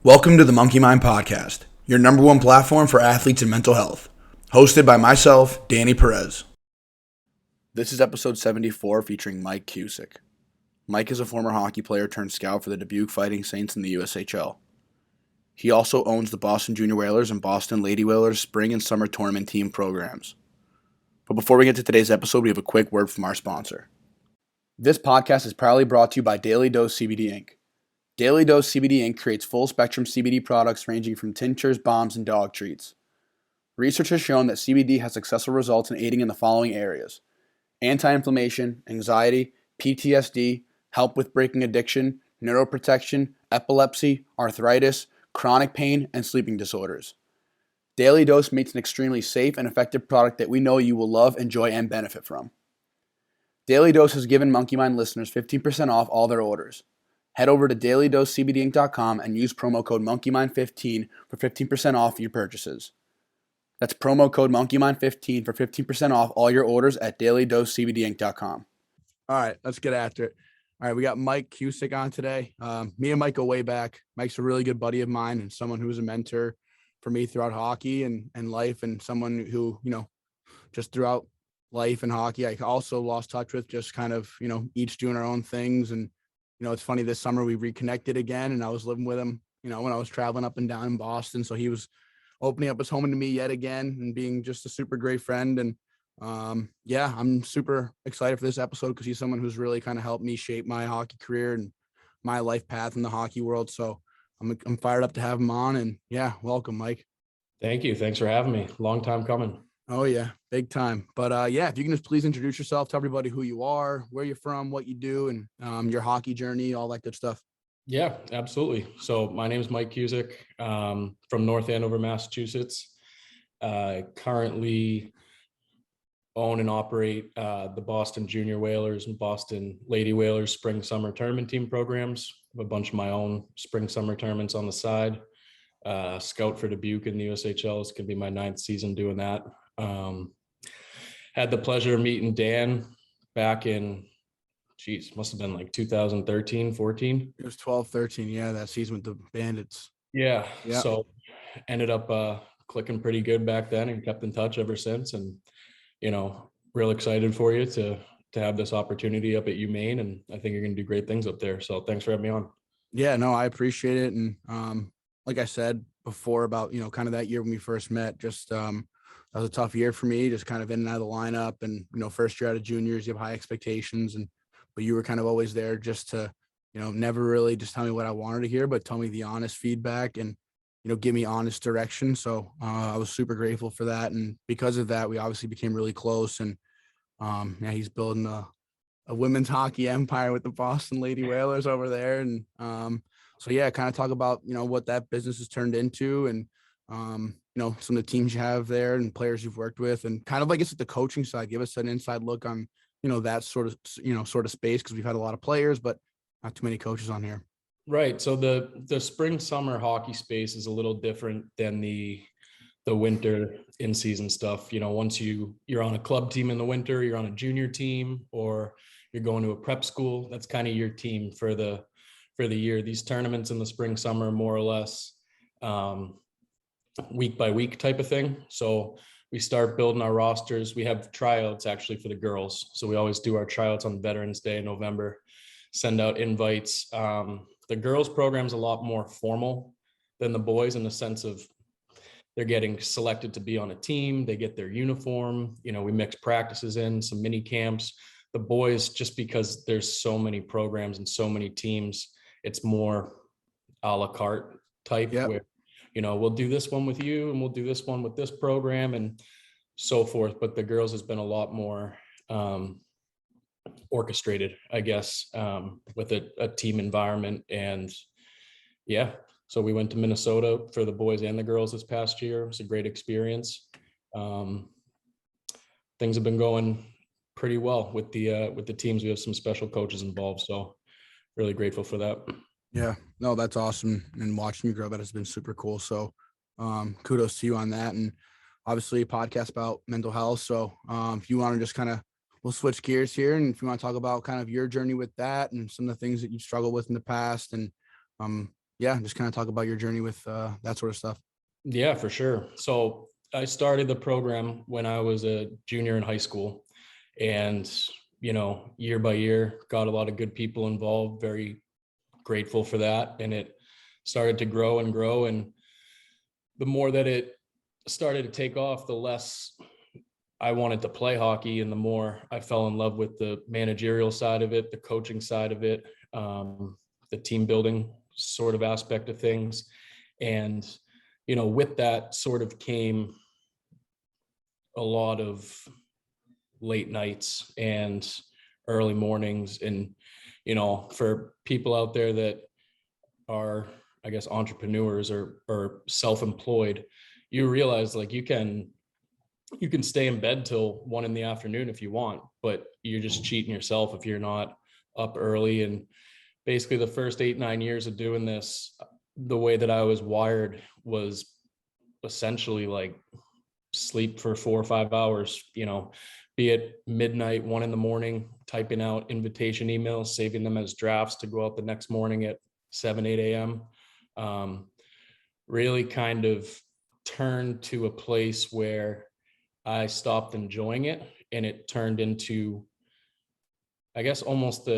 Welcome to the Monkey Mind Podcast, your number one platform for athletes and mental health. Hosted by myself, Danny Perez. This is episode 74 featuring Mike Cusack. Mike is a former hockey player turned scout for the Dubuque Fighting Saints in the USHL. He also owns the Boston Junior Whalers and Boston Lady Whalers spring and summer tournament team programs. But before we get to today's episode, we have a quick word from our sponsor. This podcast is proudly brought to you by Daily Dose CBD Inc. Daily Dose CBD Inc. creates full-spectrum CBD products ranging from tinctures, balms, and dog treats. Research has shown that CBD has successful results in aiding in the following areas: anti-inflammation, anxiety, PTSD, help with breaking addiction, neuroprotection, epilepsy, arthritis, chronic pain, and sleeping disorders. Daily Dose makes an extremely safe and effective product that we know you will love, enjoy, and benefit from. Daily Dose has given Monkey Mind listeners 15% off all their orders. Head over to dailydosecbdinc.com and use promo code MonkeyMind15 for 15% off your purchases. That's promo code MonkeyMind15 for 15% off all your orders at dailydosecbdinc.com. All right, let's get after it. All right, we got Mike Cusack on today. Me and Mike go way back. Mike's a really good buddy of mine and someone who was a mentor for me throughout hockey and life, and someone who, just throughout life and hockey, I also lost touch with, just kind of, each doing our own things. And it's funny, this summer we reconnected again, and I was living with him, when I was traveling up and down in Boston. So he was opening up his home to me yet again and being just a super great friend. And I'm super excited for this episode because he's someone who's really kind of helped me shape my hockey career and my life path in the hockey world. So I'm fired up to have him on, and welcome, Mike. Thank you. Thanks for having me. Long time coming. Oh yeah, big time. But if you can just please introduce yourself, tell everybody who you are, where you're from, what you do, and your hockey journey, all that good stuff. Yeah, absolutely. So my name is Mike Cusack, from North Andover, Massachusetts. Currently own and operate the Boston Junior Whalers and Boston Lady Whalers spring summer tournament team programs. I have a bunch of my own spring summer tournaments on the side. Scout for Dubuque in the USHL. It's going to be my 9th season doing that. Had the pleasure of meeting Dan back in, must have been like 2013, 14. It was 12, 13. Yeah, that season with the Bandits. Yeah. So ended up clicking pretty good back then and kept in touch ever since. And, real excited for you to have this opportunity up at UMaine. And I think you're going to do great things up there. So thanks for having me on. Yeah, no, I appreciate it. And like I said before about, kind of that year when we first met, just that was a tough year for me, just kind of in and out of the lineup. And, first year out of juniors, you have high expectations, but you were kind of always there just to, never really just tell me what I wanted to hear, but tell me the honest feedback and, give me honest direction. So I was super grateful for that. And because of that, we obviously became really close. And he's building a women's hockey empire with the Boston Lady Whalers over there. And kind of talk about, what that business has turned into, and, some of the teams you have there and players you've worked with, and kind of, I guess, at the coaching side, give us an inside look on, that sort of space, because we've had a lot of players, but not too many coaches on here. Right. So the spring summer hockey space is a little different than the winter in season stuff. Once you're on a club team in the winter, you're on a junior team, or you're going to a prep school, that's kind of your team for the year. These tournaments in the spring summer, more or less, week by week type of thing. So we start building our rosters. We have tryouts actually for the girls. So we always do our tryouts on Veterans Day in November, send out invites. The girls program's a lot more formal than the boys, in the sense of they're getting selected to be on a team. They get their uniform. We mix practices in, some mini camps. The boys, just because there's so many programs and so many teams, it's more a la carte type. Yep. Where, we'll do this one with you and we'll do this one with this program and so forth. But the girls has been a lot more orchestrated, I guess, with a team environment. And so we went to Minnesota for the boys and the girls this past year. It was a great experience. Things have been going pretty well with the teams. We have some special coaches involved, so really grateful for that. Yeah, no, that's awesome. And watching you grow, that has been super cool. So kudos to you on that. And obviously a podcast about mental health. So if you want to just kind of, we'll switch gears here. And if you want to talk about kind of your journey with that and some of the things that you struggled with in the past, and yeah, just kind of talk about your journey with that sort of stuff. Yeah, for sure. So I started the program when I was a junior in high school, and year by year, got a lot of good people involved. Very grateful for that, and it started to grow and grow. And the more that it started to take off, the less I wanted to play hockey, and the more I fell in love with the managerial side of it, the coaching side of it, the team building sort of aspect of things. And with that sort of came a lot of late nights and early mornings. And for people out there that are, I guess, entrepreneurs or self-employed, you realize like you can stay in bed till 1 PM if you want, but you're just cheating yourself if you're not up early. And basically the first 8-9 years of doing this, the way that I was wired was essentially like sleep for 4 or 5 hours, be it midnight, 1 AM, typing out invitation emails, saving them as drafts to go out the next morning at 7-8 AM. Really kind of turned to a place where I stopped enjoying it, and it turned into, I guess, almost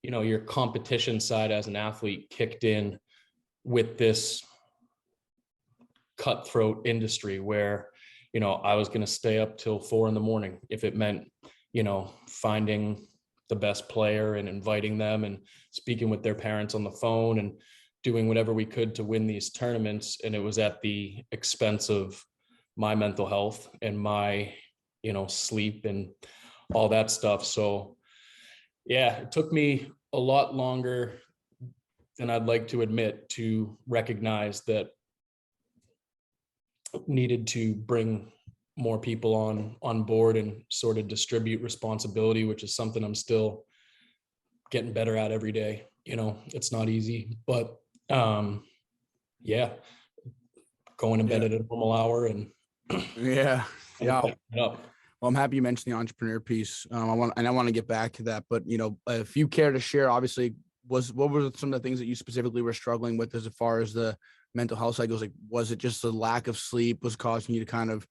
your competition side as an athlete kicked in with this cutthroat industry where, I was going to stay up till 4 AM if it meant, finding the best player and inviting them and speaking with their parents on the phone and doing whatever we could to win these tournaments. And it was at the expense of my mental health and my, sleep and all that stuff. So yeah, it took me a lot longer than I'd like to admit to recognize that needed to bring more people on board and sort of distribute responsibility, which is something I'm still getting better at every day. It's not easy, but yeah, going to bed at a normal hour and yeah. up. Well, I'm happy you mentioned the entrepreneur piece. I want to get back to that, but if you care to share, obviously, what were some of the things that you specifically were struggling with as far as the mental health side goes? Like, was it just the lack of sleep was causing you to kind of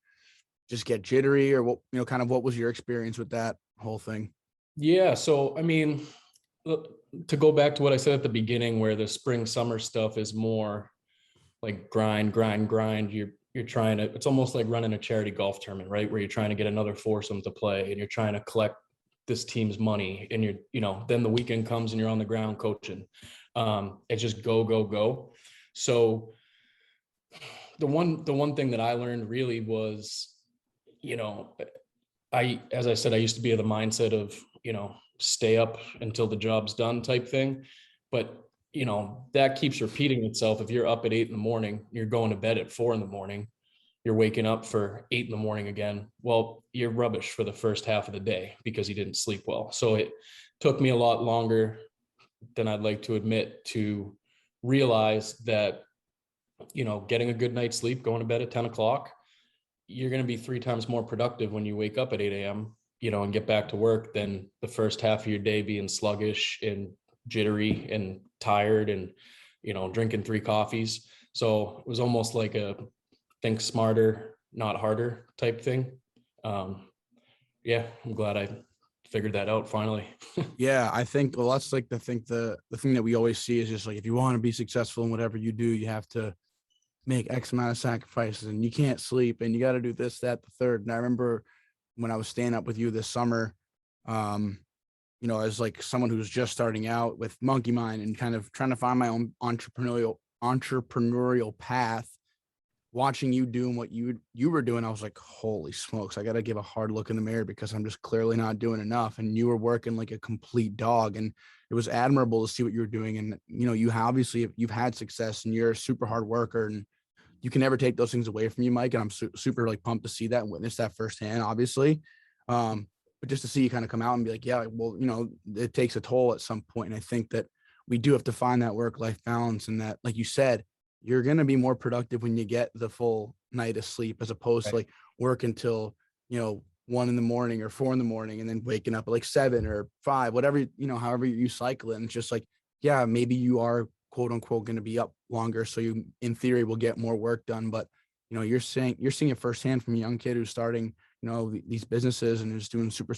just get jittery, or what, kind of what was your experience with that whole thing? Yeah. So, I mean, to go back to what I said at the beginning, where the spring, summer stuff is more like grind. You're trying to, it's almost like running a charity golf tournament, right? Where you're trying to get another foursome to play and you're trying to collect this team's money, and then the weekend comes and you're on the ground coaching. It's just go. So the one thing that I learned really was, as I said, I used to be of the mindset of, stay up until the job's done type thing. But, that keeps repeating itself. If you're up at 8 AM, you're going to bed at 4 AM, you're waking up for 8 AM again. Well, you're rubbish for the first half of the day because you didn't sleep well. So it took me a lot longer than I'd like to admit to realize that, getting a good night's sleep, going to bed at 10 o'clock, you're going to be 3 times more productive when you wake up at 8 AM, and get back to work than the first half of your day being sluggish and jittery and tired and, drinking 3 coffees. So it was almost like a think smarter, not harder type thing. Yeah, I'm glad I figured that out finally. Yeah, I think, well, that's like the thing that we always see is just like, if you want to be successful in whatever you do, you have to make X amount of sacrifices, and you can't sleep, and you got to do this, that, the third. And I remember when I was staying up with you this summer, as like someone who's just starting out with Monkey Mind and kind of trying to find my own entrepreneurial path, watching you doing what you were doing, I was like, holy smokes, I got to give a hard look in the mirror because I'm just clearly not doing enough. And you were working like a complete dog, and it was admirable to see what you were doing. And, you've had success, and you're a super hard worker, and you can never take those things away from you, Mike. And I'm super like pumped to see that and witness that firsthand, obviously. But just to see you kind of come out and be like, yeah, well, it takes a toll at some point. And I think that we do have to find that work-life balance, and that, like you said, you're going to be more productive when you get the full night of sleep, as opposed to like work until, 1 AM or 4 AM and then waking up at like 7 or 5, whatever, however you cycle it. And it's just like, yeah, maybe you are quote unquote going to be up longer. So you, in theory, will get more work done. But, you're seeing it firsthand from a young kid who's starting, these businesses and is doing super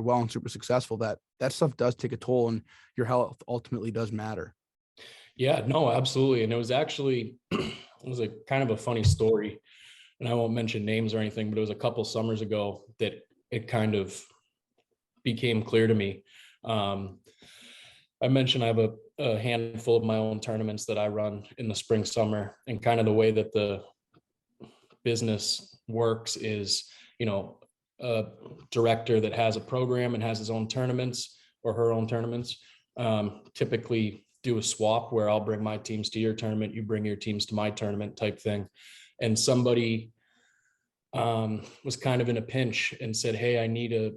well and super successful, that stuff does take a toll, and your health ultimately does matter. Yeah, no, absolutely. And it was actually, it was a kind of a funny story, and I won't mention names or anything, but it was a couple summers ago that it kind of became clear to me. I mentioned I have a handful of my own tournaments that I run in the spring, summer, and kind of the way that the business works is, a director that has a program and has his own tournaments or her own tournaments, typically do a swap where I'll bring my teams to your tournament, you bring your teams to my tournament type thing. And somebody was kind of in a pinch and said, "Hey, I need a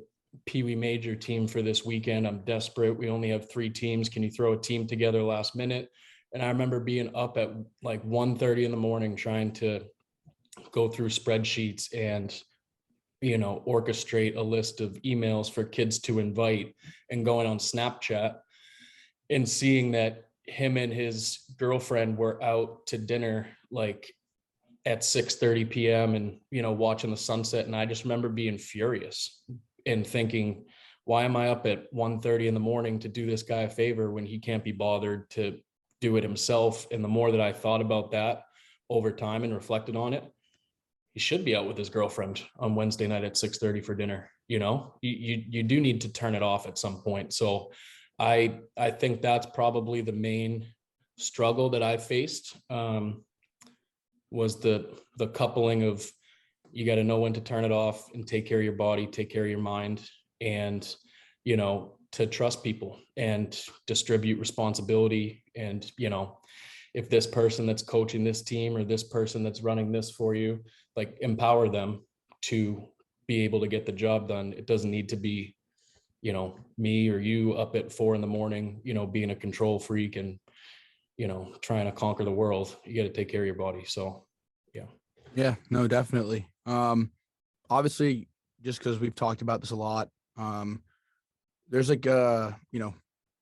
Pee Wee major team for this weekend. I'm desperate. We only have 3 teams. Can you throw a team together last minute?" And I remember being up at like 1:30 in the morning trying to go through spreadsheets and, orchestrate a list of emails for kids to invite, and going on Snapchat and seeing that him and his girlfriend were out to dinner like at 6:30 p.m. and, watching the sunset. And I just remember being furious and thinking, why am I up at 1:30 in the morning to do this guy a favor when he can't be bothered to do it himself? And the more that I thought about that over time and reflected on it, he should be out with his girlfriend on Wednesday night at 6:30 for dinner. You do need to turn it off at some point. So I think that's probably the main struggle that I faced, was the coupling of, you got to know when to turn it off and take care of your body, take care of your mind, and, to trust people and distribute responsibility. And, if this person that's coaching this team or this person that's running this for you, like, empower them to be able to get the job done. It doesn't need to be, me or you up at 4 a.m, being a control freak and, trying to conquer the world. You got to take care of your body. So, yeah. Yeah, no, definitely. Obviously, just because we've talked about this a lot, there's like a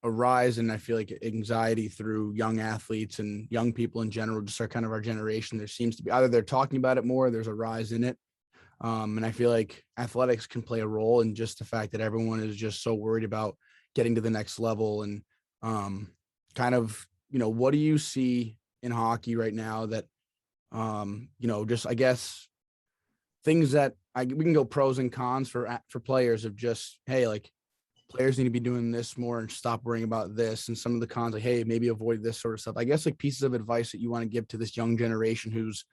rise in, I feel like, anxiety through young athletes and young people in general, just our kind of our generation. There seems to be either they're talking about it more, there's a rise in it. And I feel like athletics can play a role in just the fact that everyone is just so worried about getting to the next level. And kind of, what do you see in hockey right now that, just, I guess, things that we can go pros and cons for players of just, hey, like, players need to be doing this more and stop worrying about this. And some of the cons, like, hey, maybe avoid this sort of stuff. I guess, like, pieces of advice that you want to give to this young generation who's,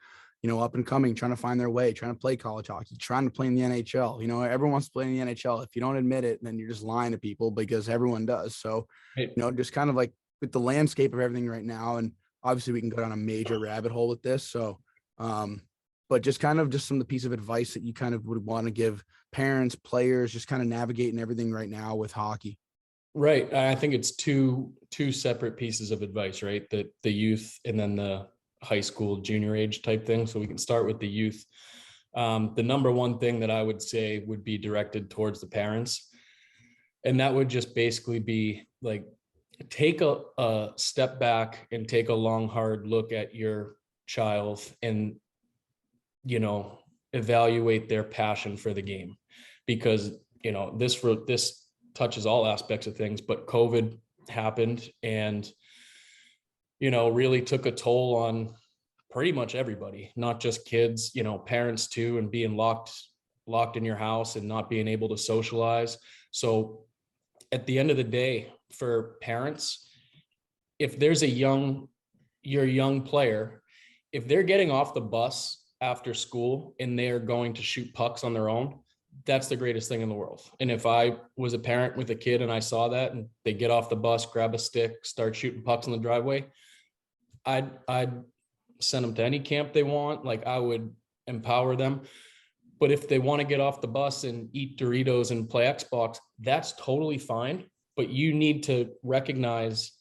up and coming, trying to find their way, trying to play college hockey, trying to play in the NHL. Everyone wants to play in the NHL. If you don't admit it, then you're just lying to people, because everyone does. So, just kind of like with the landscape of everything right now, and obviously we can go down a major rabbit hole with this. So, but just kind of just some of the piece of advice that you kind of would want to give parents, players, just kind of navigating everything right now with hockey. Right. I think it's two separate pieces of advice, right? The youth and then the high school, junior age type thing. So we can start with the youth. The number one thing that I would say would be directed towards the parents. And that would just basically be like, take a step back and take a long, hard look at your child and, evaluate their passion for the game. Because, this touches all aspects of things, but COVID happened and, really took a toll on pretty much everybody, not just kids, parents too, and being locked in your house and not being able to socialize. So at the end of the day, for parents, if there's you're a young player, if they're getting off the bus after school and they're going to shoot pucks on their own, that's the greatest thing in the world. And if I was a parent with a kid and I saw that and they get off the bus, grab a stick, start shooting pucks in the driveway, I'd send them to any camp they want. Like, I would empower them. But if they want to get off the bus and eat Doritos and play Xbox, that's totally fine. But you need to recognize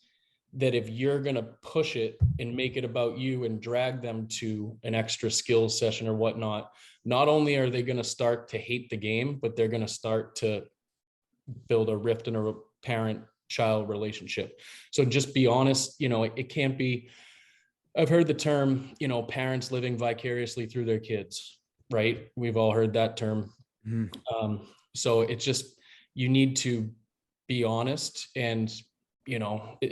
that if you're going to push it and make it about you and drag them to an extra skills session or whatnot, not only are they going to start to hate the game, but they're going to start to build a rift in a parent child relationship. So just be honest. It can't be, I've heard the term, parents living vicariously through their kids, right? We've all heard that term. So it's just, you need to be honest. And,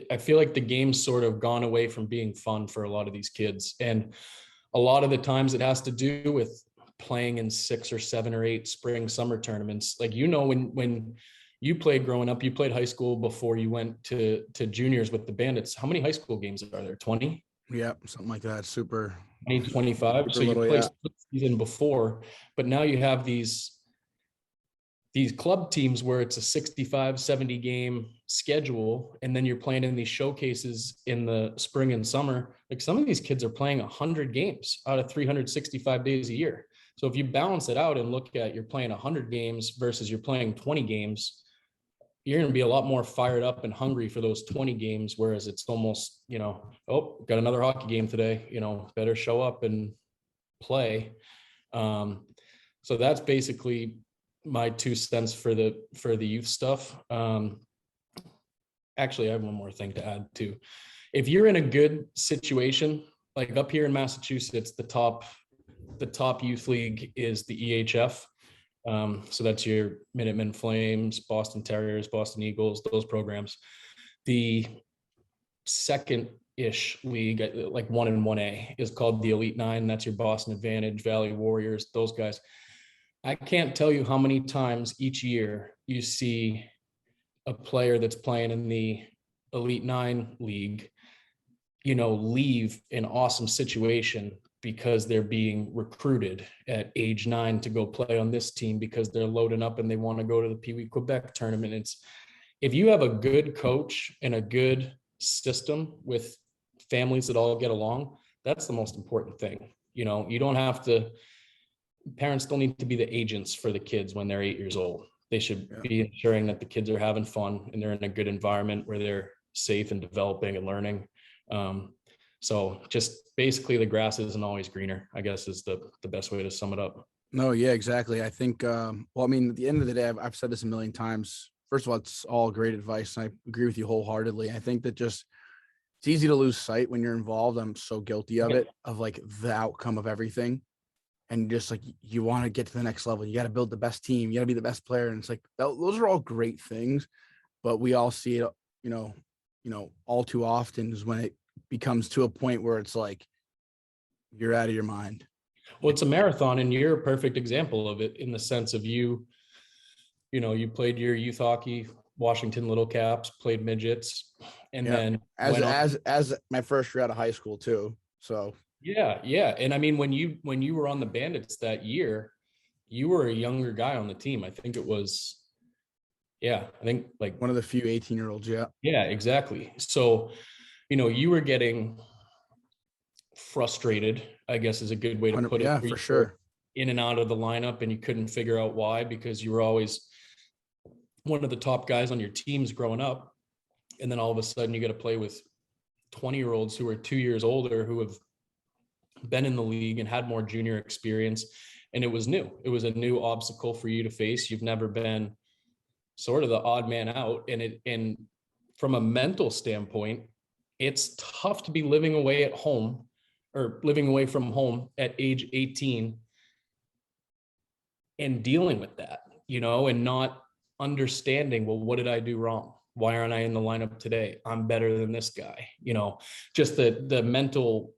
I feel like the game's sort of gone away from being fun for a lot of these kids. And a lot of the times it has to do with playing in 6 or 7 or 8 spring, summer tournaments. Like, when you played growing up, you played high school before you went to juniors with the Bandits. How many high school games are there? 20? Yeah, something like that. Super 20, 25. super So you little, played yeah. season before, but now you have these club teams where it's a 65, 70 game schedule. And then you're playing in these showcases in the spring and summer. Like, some of these kids are playing 100 games out of 365 days a year. So if you balance it out and look at, you're playing 100 games versus you're playing 20 games, you're going to be a lot more fired up and hungry for those 20 games. Whereas it's almost, oh, got another hockey game today, better show up and play. So that's basically my 2 cents for the youth stuff. Actually, I have one more thing to add too. If you're in a good situation, like up here in Massachusetts, the top youth league is the EHF. So that's your Minutemen Flames, Boston Terriers, Boston Eagles, those programs. The second-ish league, like 1 and 1A, is called the Elite Nine. That's your Boston Advantage, Valley Warriors, those guys. I can't tell you how many times each year you see a player that's playing in the Elite Nine league, leave an awesome situation because they're being recruited at age 9 to go play on this team because they're loading up and they want to go to the Pee Wee Quebec tournament. If you have a good coach and a good system with families that all get along, that's the most important thing. You don't have to, parents don't need to be the agents for the kids when they're 8 years old. They should be ensuring that the kids are having fun and they're in a good environment where they're safe and developing and learning. So just basically, the grass isn't always greener, I guess, is the best way to sum it up. No, yeah, exactly. I think, at the end of the day, I've said this a million times. First of all, it's all great advice, and I agree with you wholeheartedly. I think that just, it's easy to lose sight when you're involved. I'm so guilty of it, of like the outcome of everything. And just like, you want to get to the next level. You got to build the best team. You got to be the best player. And it's like, those are all great things, but we all see it, all too often is when it becomes to a point where it's like, you're out of your mind. Well, it's a marathon, and you're a perfect example of it, in the sense of you played your youth hockey, Washington Little Caps, played midgets, and then as my first year out of high school too. So yeah. And I mean, when you were on the Bandits that year, you were a younger guy on the team. I think it was, like one of the few 18-year-olds. Yeah, exactly. So, you were getting frustrated, I guess is a good way to put it. Yeah, for sure. In and out of the lineup, and you couldn't figure out why, because you were always one of the top guys on your teams growing up. And then all of a sudden you got to play with 20-year-olds who are 2 years older, who have been in the league and had more junior experience. And it was new. It was a new obstacle for you to face. You've never been sort of the odd man out. And from a mental standpoint, it's tough to be living away at home, or living away from home at age 18 and dealing with that, and not understanding, well, what did I do wrong? Why aren't I in the lineup today? I'm better than this guy. Just the mental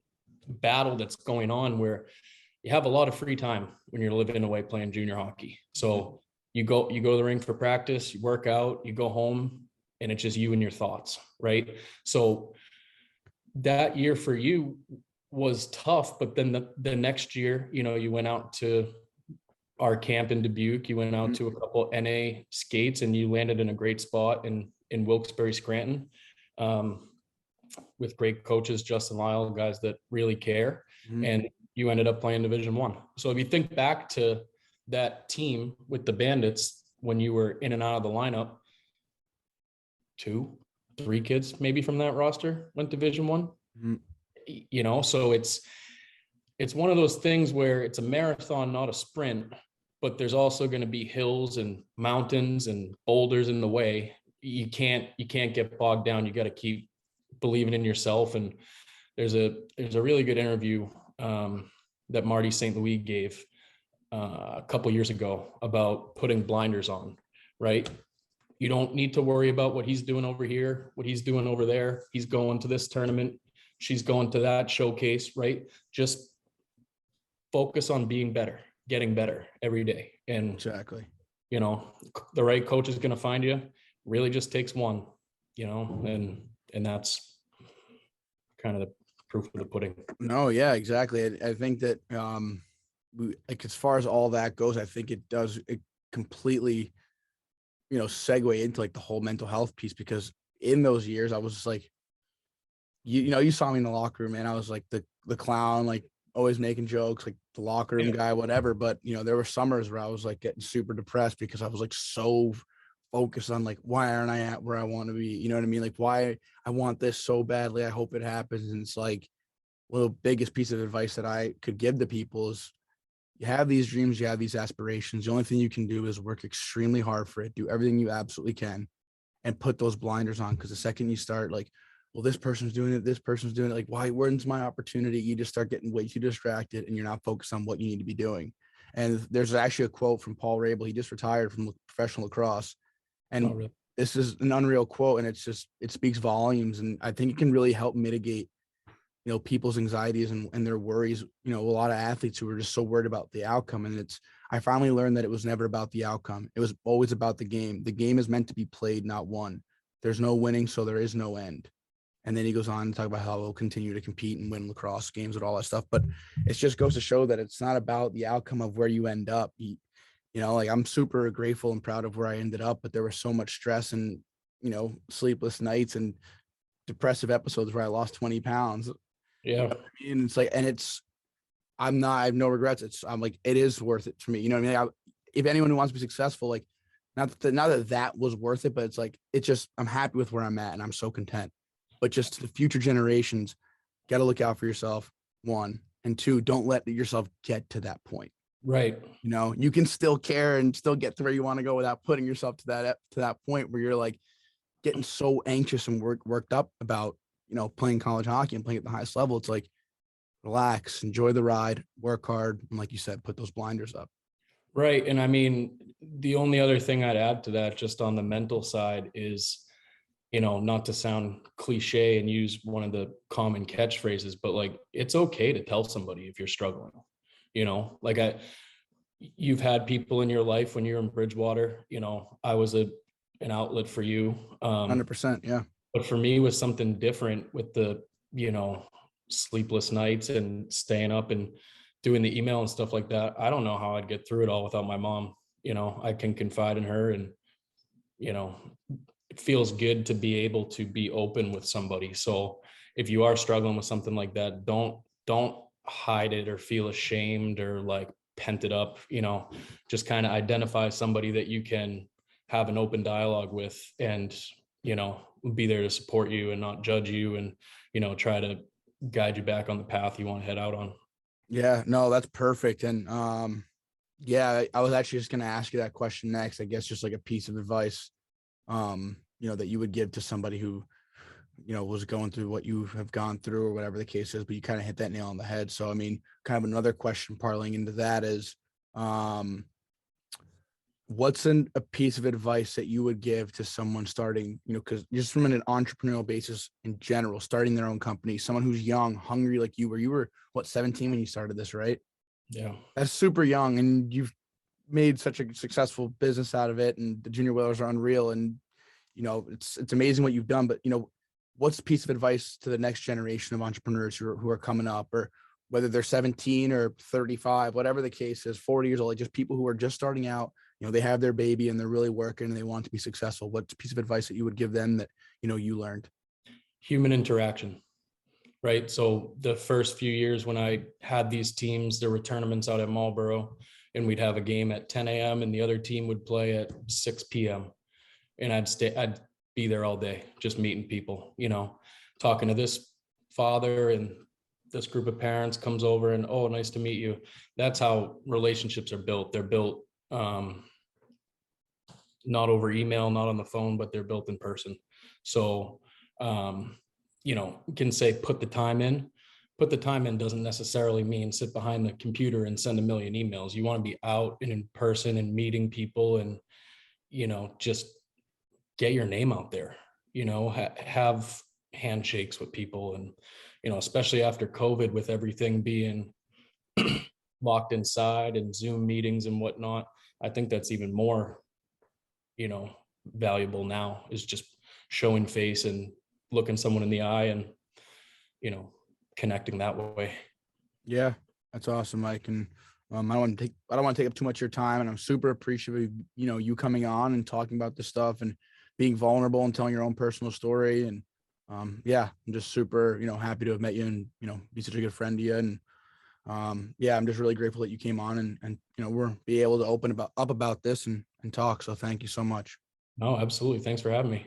battle that's going on, where you have a lot of free time when you're living away playing junior hockey. So you go to the rink for practice, you work out, you go home, and it's just you and your thoughts, right? So that year for you was tough, but then the next year, you went out to our camp in Dubuque, you went out to a couple NA skates, and you landed in a great spot in Wilkes-Barre, Scranton, with great coaches, Justin Lyle, guys that really care. And you ended up playing Division I. So if you think back to that team with the Bandits, when you were in and out of the lineup, 2, 3 kids maybe from that roster went Division I. So it's one of those things where it's a marathon, not a sprint, but there's also going to be hills and mountains and boulders in the way. you can't get bogged down. You got to keep believing in yourself. And there's a really good interview that Marty St. Louis gave a couple years ago about putting blinders on, right? You don't need to worry about what he's doing over here, what he's doing over there. He's going to this tournament. She's going to that showcase, right? Just focus on being better, getting better every day. And Exactly. The right coach is going to find you. Really just takes one, and that's kind of the proof of the pudding. No, yeah, exactly. I think that like as far as all that goes, I think it completely, segue into like the whole mental health piece, because in those years I was just like, you saw me in the locker room, and I was like the clown, like always making jokes, like the locker room guy, whatever. But there were summers where I was like getting super depressed because I was like so focused on like, why aren't I at where I want to be? You know what I mean? Like, why I want this so badly. I hope it happens. And it's like, well, the biggest piece of advice that I could give to people is, you have these dreams, you have these aspirations. The only thing you can do is work extremely hard for it, do everything you absolutely can, and put those blinders on. Because the second you start like, well, this person's doing it, this person's doing it, like, why, where's my opportunity? You just start getting way too distracted, and you're not focused on what you need to be doing. And there's actually a quote from Paul Rabel. He just retired from professional lacrosse. And really? This is an unreal quote, and it speaks volumes. And I think it can really help mitigate, people's anxieties and their worries. A lot of athletes who are just so worried about the outcome. And I finally learned that it was never about the outcome. It was always about the game. The game is meant to be played, not won. There's no winning, so there is no end. And then he goes on to talk about how we'll continue to compete and win lacrosse games and all that stuff. But it just goes to show that it's not about the outcome of where you end up. Like, I'm super grateful and proud of where I ended up, but there was so much stress and, sleepless nights and depressive episodes where I lost 20 pounds. Yeah. And it's like, I have no regrets. I'm like, it is worth it for me. You know what I mean? Like, if anyone who wants to be successful, like, not that was worth it, but it's like, I'm happy with where I'm at, and I'm so content. But just to the future generations, got to look out for yourself. One, and two, don't let yourself get to that point. Right. You can still care and still get to where you want to go without putting yourself to that point where you're like getting so anxious and worked up about, playing college hockey and playing at the highest level. It's like, relax, enjoy the ride, work hard. And like you said, put those blinders up. Right. And I mean, the only other thing I'd add to that, just on the mental side, is, not to sound cliche and use one of the common catchphrases, but like, it's okay to tell somebody if you're struggling. Like, you've had people in your life when you're in Bridgewater, I was an outlet for you. 100%. Yeah. But for me, it was something different with the, sleepless nights and staying up and doing the email and stuff like that. I don't know how I'd get through it all without my mom. I can confide in her, and, it feels good to be able to be open with somebody. So if you are struggling with something like that, don't hide it or feel ashamed or like pent it up, just kind of identify somebody that you can have an open dialogue with, and, be there to support you and not judge you, and, try to guide you back on the path you want to head out on. Yeah, no, that's perfect. And yeah, I was actually just going to ask you that question next. I guess just like a piece of advice, that you would give to somebody who, was going through what you have gone through or whatever the case is, but you kind of hit that nail on the head. So, I mean, kind of another question parlaying into that is, what's a piece of advice that you would give to someone starting, because just from an entrepreneurial basis in general, starting their own company, someone who's young, hungry, like you were what, 17 when you started this, right? Yeah. That's super young, and you've made such a successful business out of it, and the junior whalers are unreal. And, it's amazing what you've done, but, what's a piece of advice to the next generation of entrepreneurs who are coming up, or whether they're 17 or 35, whatever the case is, 40 years old, like just people who are just starting out, they have their baby and they're really working and they want to be successful. What's a piece of advice that you would give them that, you learned? Human interaction, right? So the first few years when I had these teams, there were tournaments out at Marlboro, and we'd have a game at 10 a.m. and the other team would play at 6 p.m. And I'd be there all day, just meeting people, talking to this father, and this group of parents comes over and, oh, nice to meet you. That's how relationships are built. They're built not over email, not on the phone, but they're built in person. So, can say put the time in. Put the time in doesn't necessarily mean sit behind the computer and send a million emails. You want to be out and in person and meeting people and, just get your name out there, have handshakes with people. And, especially after COVID with everything being locked inside and Zoom meetings and whatnot, I think that's even more, valuable now, is just showing face and looking someone in the eye and, you know, connecting that way. Yeah, that's awesome, Mike. And I don't want to take up too much of your time, and I'm super appreciative of, you coming on and talking about this stuff and being vulnerable and telling your own personal story. And yeah, I'm just super, happy to have met you and, be such a good friend to you. And yeah, I'm just really grateful that you came on and we're be able to open up about this and talk. So thank you so much. No, absolutely. Thanks for having me.